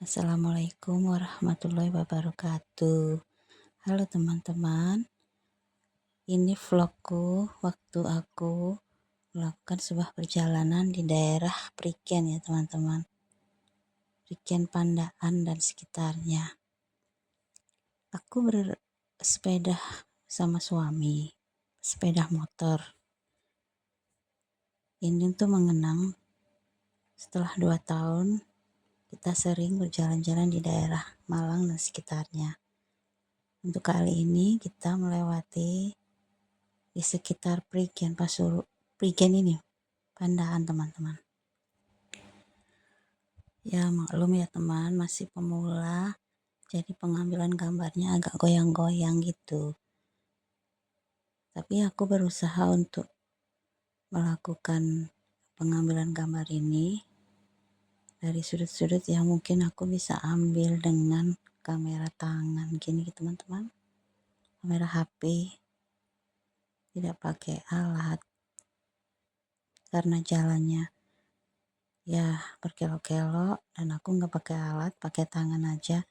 Assalamualaikum warahmatullahi wabarakatuh. Halo teman-teman, ini vlogku waktu aku melakukan sebuah perjalanan di daerah Prigen ya teman-teman. Prigen Pandaan dan sekitarnya. Aku bersepeda sama suami, sepeda motor. Ini tuh mengenang setelah 2 tahun kita sering berjalan-jalan di daerah Malang dan sekitarnya. Untuk kali ini kita melewati di sekitar Prigen Prigen ini, Pandaan teman-teman. Ya maklum ya teman, masih pemula, jadi pengambilan gambarnya agak goyang-goyang gitu. Tapi aku berusaha untuk melakukan pengambilan gambar ini dari sudut-sudut yang mungkin aku bisa ambil dengan kamera tangan gini teman-teman. Kamera HP, tidak pakai alat karena jalannya ya berkelok-kelok dan aku nggak pakai alat, pakai tangan aja,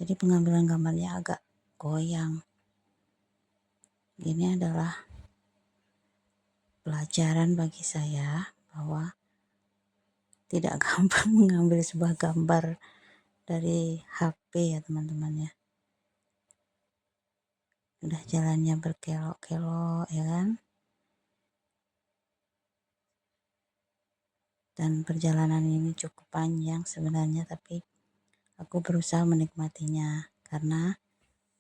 jadi pengambilan gambarnya agak goyang. Ini adalah pelajaran bagi saya bahwa tidak gampang mengambil sebuah gambar dari HP ya teman-teman ya. Udah jalannya berkelok-kelok ya kan, dan perjalanan ini cukup panjang sebenarnya, tapi aku berusaha menikmatinya karena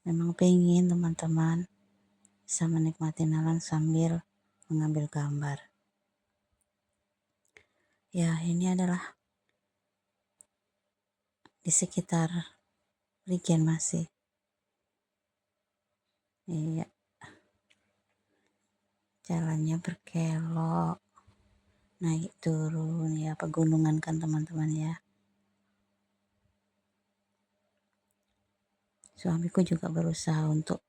memang pengen teman-teman bisa menikmati alam sambil mengambil gambar. Ya, ini adalah di sekitar Prigen masih. Iya, jalannya berkelok, naik turun ya, pegunungan kan teman-teman ya. Suamiku juga berusaha untuk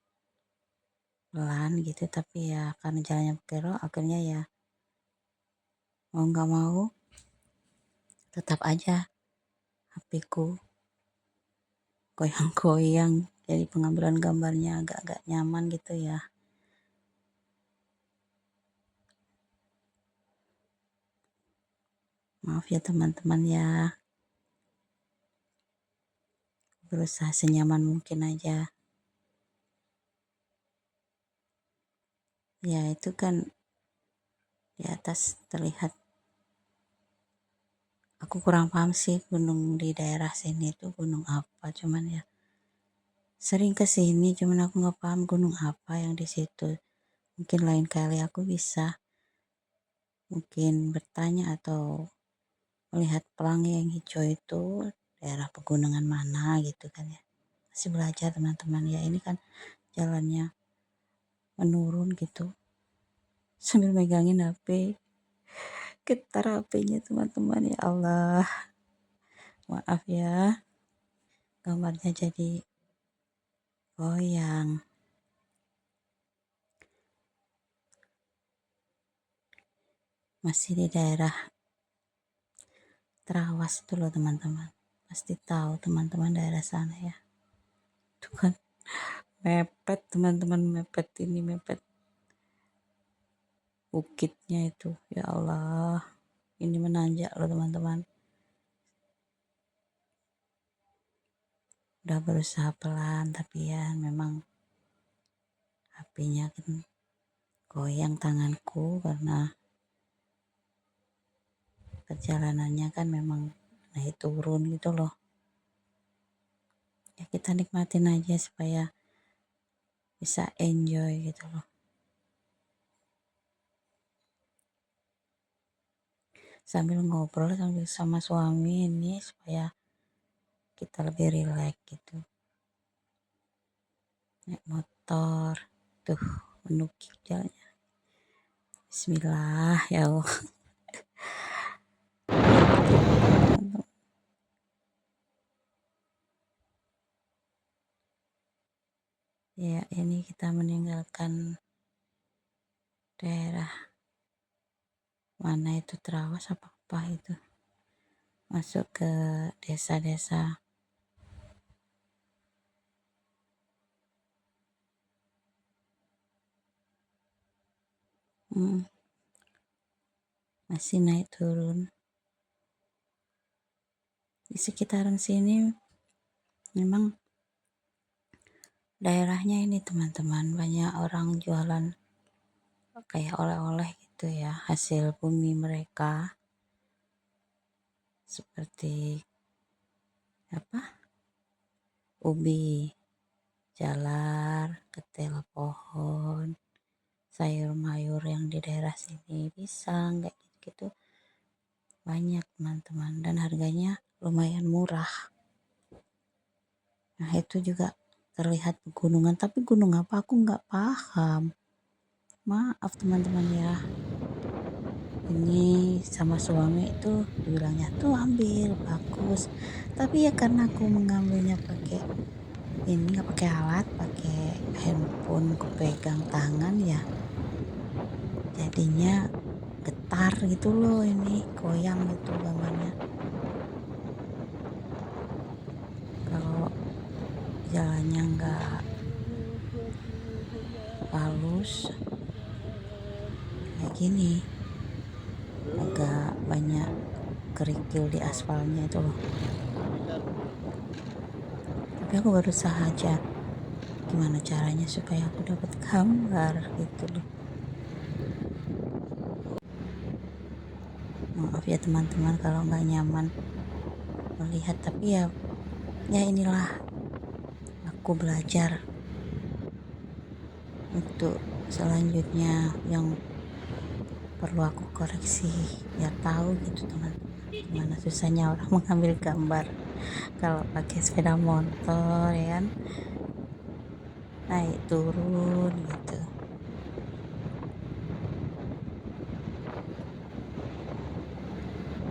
pelan gitu, tapi ya karena jalannya berkelok akhirnya ya mau nggak mau tetap aja HP-ku goyang-goyang, jadi pengambilan gambarnya agak-agak nyaman gitu ya. Maaf ya teman-teman ya, berusaha senyaman mungkin aja. Ya itu kan di atas terlihat, aku kurang paham sih gunung di daerah sini itu gunung apa, cuman ya sering ke sini, cuman aku nggak paham gunung apa yang di situ. Mungkin lain kali aku bisa mungkin bertanya atau melihat pelangi yang hijau itu daerah pegunungan mana gitu kan ya. Masih belajar teman-teman ya, ini kan jalannya menurun gitu sambil megangin HP, getar HP-nya teman-teman. Ya Allah, maaf ya, gambarnya jadi goyang. Masih di daerah Trawas itu loh teman-teman, pasti tahu teman-teman daerah sana ya. Itu kan mepet teman-teman, mepet ini, mepet bukitnya itu. Ya Allah, ini menanjak loh teman-teman. Udah berusaha pelan tapi ya memang HP-nya kan goyang tanganku karena perjalanannya kan memang naik turun gitu loh. Ya kita nikmatin aja supaya bisa enjoy gitu loh. Sambil ngobrol sambil sama suami ini supaya kita lebih rileks gitu. Naik motor tuh menukik jalannya. Bismillah ya Allah. Ya ini kita meninggalkan daerah mana itu, Trawas apa itu. masuk ke desa-desa. Masih naik turun. Di sekitaran sini memang daerahnya ini teman-teman banyak orang jualan kayak oleh-oleh gitu ya, hasil bumi mereka, seperti ubi jalar, ketel pohon, sayur mayur yang di daerah sini, pisang kayak gitu banyak teman-teman, dan harganya lumayan murah. Nah itu juga terlihat pegunungan, tapi gunung apa aku nggak paham, maaf teman-teman ya. Ini sama suami itu dibilangnya tuh ambil bagus, tapi ya karena aku mengambilnya pakai ini, nggak pakai alat, pakai handphone, aku pegang tangan ya, jadinya getar gitu loh, ini goyang gitu gambarnya. Kalau jalannya nggak halus kayak gini, agak banyak kerikil di aspalnya itu loh. Tapi aku berusaha aja gimana caranya supaya aku dapat gambar gitu loh. Maaf ya teman-teman kalau nggak nyaman melihat, tapi ya inilah aku belajar untuk selanjutnya yang perlu aku koreksi, biar tahu gitu teman-teman gimana susahnya orang mengambil gambar kalau pakai sepeda motor ya kan, naik turun gitu.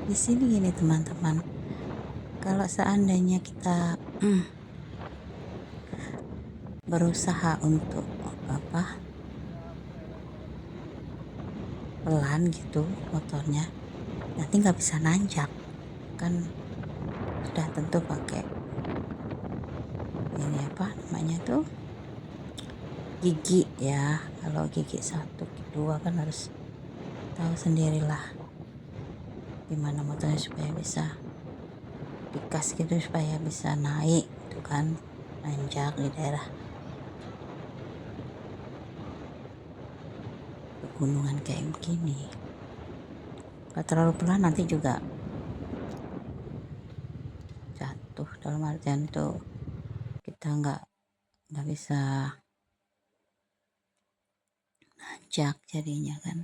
Di sini gini teman-teman, kalau seandainya kita berusaha untuk pelan gitu motornya, nanti nggak bisa nanjak kan, sudah tentu pakai ini namanya tuh gigi ya. Kalau gigi 1, 2 kan harus tahu sendirilah gimana motornya supaya bisa dikas gitu, supaya bisa naik itu kan, nanjak di daerah pegunungan kayak begini. Kalau terlalu pelan nanti juga jatuh, dalam artian itu kita nggak bisa nanjak jadinya kan.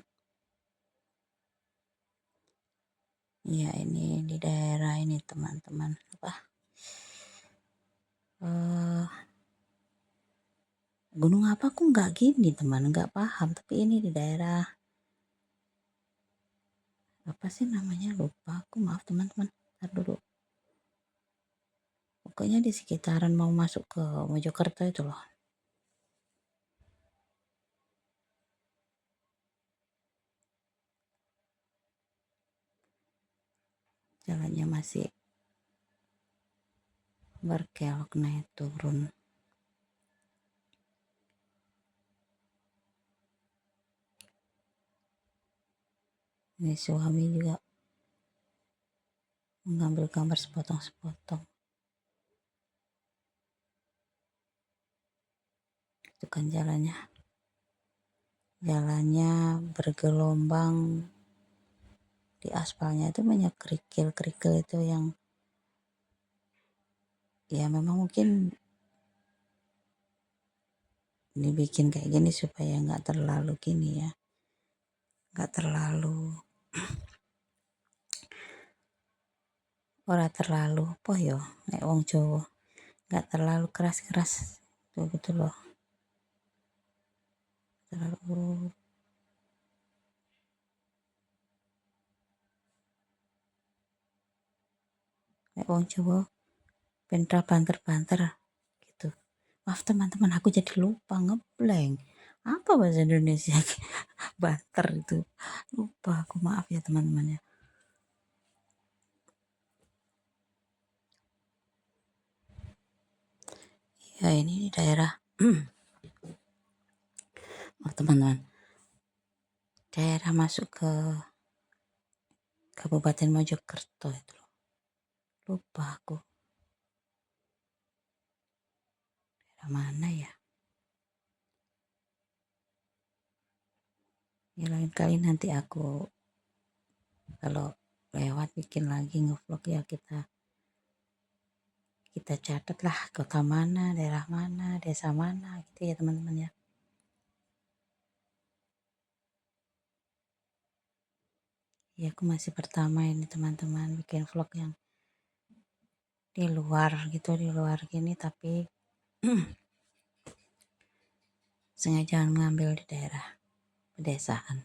Ya ini di daerah ini teman-teman gunung apa aku nggak gini teman, nggak paham, tapi ini di daerah apa sih namanya, lupa aku, maaf teman-teman, ntar dulu. Pokoknya di sekitaran mau masuk ke Mojokerto itu loh. Jalannya masih berkelok naik turun. Ini suami juga mengambil gambar sepotong-sepotong. Itu kan jalannya bergelombang, di aspalnya itu banyak kerikil-kerikil itu yang ya memang mungkin dibikin kayak gini supaya nggak terlalu gini ya, nggak terlalu apa yo, nek wong Jawa nggak terlalu keras-keras tuh gitu loh, terlalu nek wong Jawa pentra banter-banter gitu. Maaf teman-teman, aku jadi lupa, ngeblank apa bahasa Indonesia banter itu, lupa aku, maaf ya teman-teman ya. Ya ini di daerah oh teman-teman, daerah masuk ke Kabupaten Mojokerto itu loh. Lupa aku daerah mana ya. Ya lain kali nanti aku kalau lewat bikin lagi ngevlog ya, kita catat lah kota mana, daerah mana, desa mana gitu ya teman-teman ya. Ya aku masih pertama ini teman-teman bikin vlog yang di luar gitu, di luar gini, tapi sengaja mengambil di daerah pedesaan.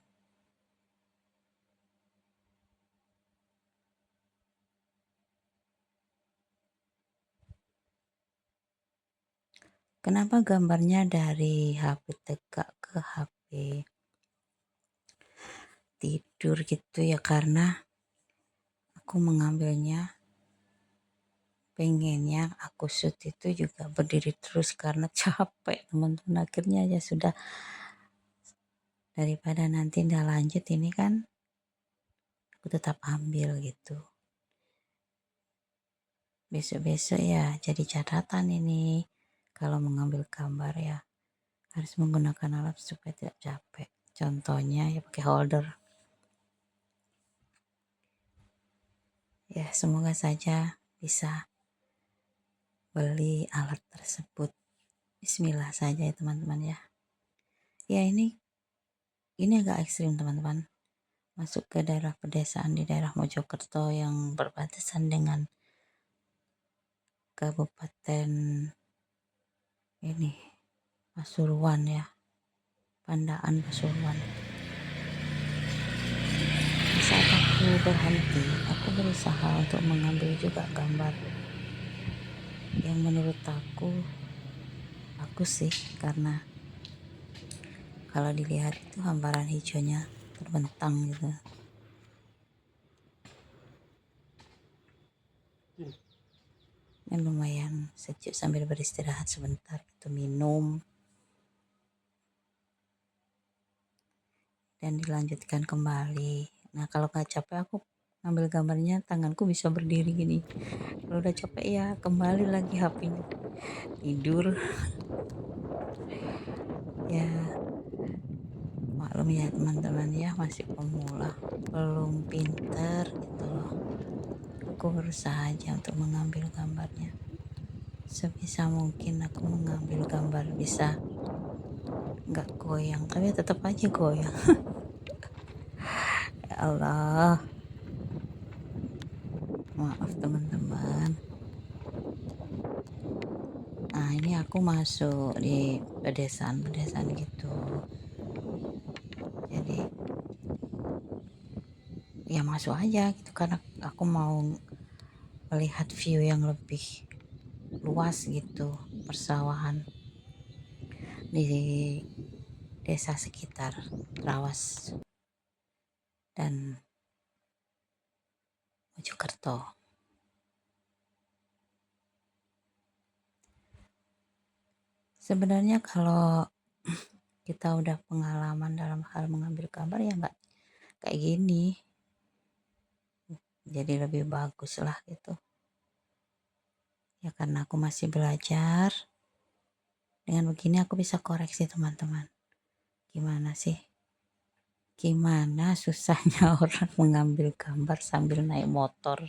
Kenapa gambarnya dari HP tegak ke HP tidur gitu ya, karena aku mengambilnya pengennya aku shoot itu juga berdiri terus karena capek teman-teman. Akhirnya ya sudah, daripada nanti nggak lanjut ini kan aku tetap ambil gitu. Besok-besok ya jadi catatan ini kalau mengambil gambar ya harus menggunakan alat supaya tidak capek. Contohnya ya pakai holder. Ya semoga saja bisa beli alat tersebut. Bismillah saja ya teman-teman ya. Ya ini agak ekstrim teman-teman. Masuk ke daerah pedesaan di daerah Mojokerto yang berbatasan dengan Kabupaten ini Pasuruan ya. Pandaan Pasuruan. Di saat aku berhenti, aku berusaha untuk mengambil juga gambar yang menurut aku bagus sih, karena kalau dilihat itu hamparan hijaunya terbentang gitu. Ini lumayan sejuk sambil beristirahat sebentar gitu, minum dan dilanjutkan kembali. Nah kalau nggak capek aku ngambil gambarnya tanganku bisa berdiri gini. Kalau udah capek ya kembali lagi HP-nya tidur. Ya maklum ya teman-teman ya, masih pemula, belum pinter gitu loh. Aku berusaha aja untuk mengambil gambarnya sebisa mungkin. Aku mengambil gambar bisa nggak goyang, tapi tetap aja goyang. Ya Allah, maaf teman-teman. Nah ini aku masuk di pedesaan gitu, jadi ya masuk aja gitu karena aku mau melihat view yang lebih luas gitu, persawahan di desa sekitar Trawas dan Mojokerto. Sebenarnya kalau kita udah pengalaman dalam hal mengambil gambar ya nggak kayak gini, jadi lebih bagus lah gitu ya, karena aku masih belajar. Dengan begini aku bisa koreksi teman-teman, gimana susahnya orang mengambil gambar sambil naik motor.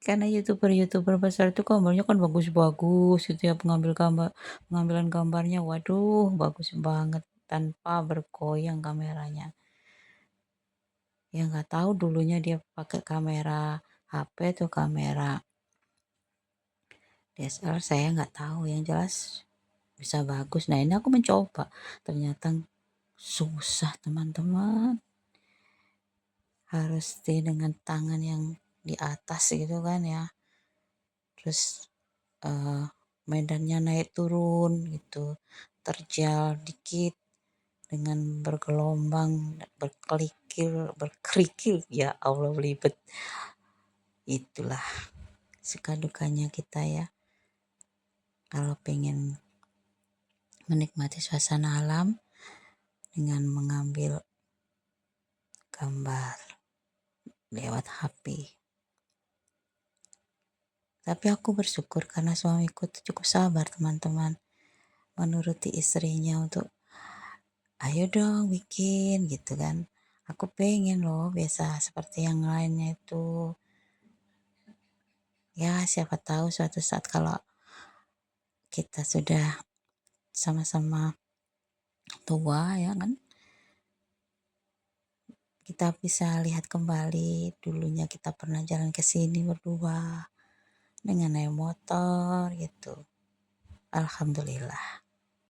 Karena youtuber besar itu gambarnya kan bagus-bagus gitu ya, pengambilan gambarnya waduh bagus banget tanpa bergoyang kameranya. Ya nggak tahu dulunya dia pakai kamera HP atau kamera DSLR, saya nggak tahu, yang jelas bisa bagus. Nah ini aku mencoba, ternyata susah teman-teman, harus dengan tangan yang di atas gitu kan ya, terus medannya naik turun gitu, terjal dikit dengan bergelombang, berkerikil ya Allah belibet. Itulah suka dukanya kita ya kalau pengen menikmati suasana alam dengan mengambil gambar lewat HP. Tapi aku bersyukur karena suamiku tuh cukup sabar teman-teman, menuruti istrinya untuk ayo dong bikin gitu kan. Aku pengen loh biasa seperti yang lainnya itu. Ya siapa tahu suatu saat kalau kita sudah sama-sama tua ya kan, kita bisa lihat kembali dulunya kita pernah jalan ke sini berdua dengan naik motor gitu. Alhamdulillah.